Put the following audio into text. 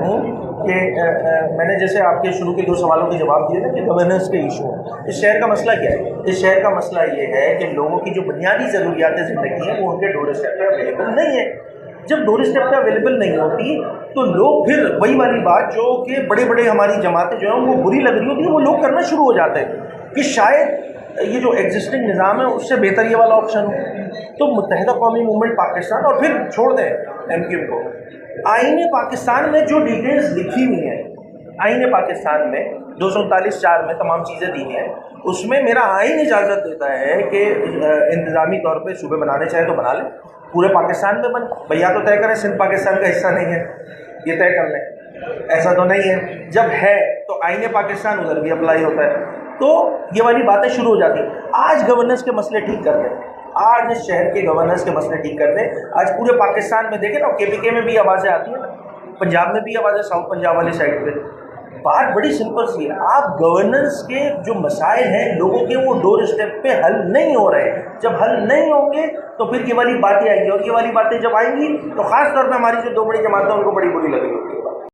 ہوں کہ میں نے جیسے آپ کے شروع کے 2 سوالوں کے جواب دیے تھے کہ گورننس کے ایشو ہیں. اس شہر کا مسئلہ کیا ہے؟ اس شہر کا مسئلہ یہ ہے کہ لوگوں کی جو بنیادی ضروریات زندگی ہیں وہ ان کے ڈور اسٹیپ پہ اویلیبل نہیں ہے. جب ڈور اسٹیپ پہ اویلیبل نہیں ہوتی تو لوگ پھر وہی والی بات جو کہ بڑے بڑے ہماری جماعتیں جو ہیں وہ بری لگ رہی ہوتی ہیں وہ لوگ کرنا شروع ہو جاتے ہیں کہ شاید یہ جو ایگزسٹنگ نظام ہے اس سے بہتر یہ والا آپشن ہو. تو متحدہ قومی موومنٹ پاکستان اور پھر چھوڑ دیں ایم کیو کو، آئین پاکستان میں جو ڈیٹیلز لکھی ہوئی ہیں، آئین پاکستان میں 239(4) میں تمام چیزیں دی ہیں، اس میں میرا آئین اجازت دیتا ہے کہ انتظامی طور پہ صوبے بنانے چاہے تو بنا لیں، پورے پاکستان میں بن بھیا تو طے کریں سندھ پاکستان کا حصہ نہیں ہے، یہ طے کر لیں. ایسا تو نہیں ہے، جب ہے تو آئین پاکستان ادھر بھی اپلائی ہوتا ہے. تو یہ والی باتیں شروع ہو جاتی ہیں. آج گورننس کے مسئلے ٹھیک کر دیں، آج اس شہر کے گورننس کے مسئلے ٹھیک کر دیں. آج پورے پاکستان میں دیکھیں نا، کے پی کے میں بھی آوازیں آتی ہیں، پنجاب میں بھی آوازیں، ساؤتھ پنجاب والی سائڈ پہ. بات بڑی سمپل سی ہے، آپ گورننس کے جو مسائل ہیں لوگوں کے وہ ڈور اسٹیپ پہ حل نہیں ہو رہے. جب حل نہیں ہوں گے تو پھر یہ والی باتیں آئیں گی، اور یہ والی باتیں جب آئیں گی تو خاص طور پہ ہماری جو 2 بڑی جماعتیں ہیں ان کو بڑی بری لگے گی.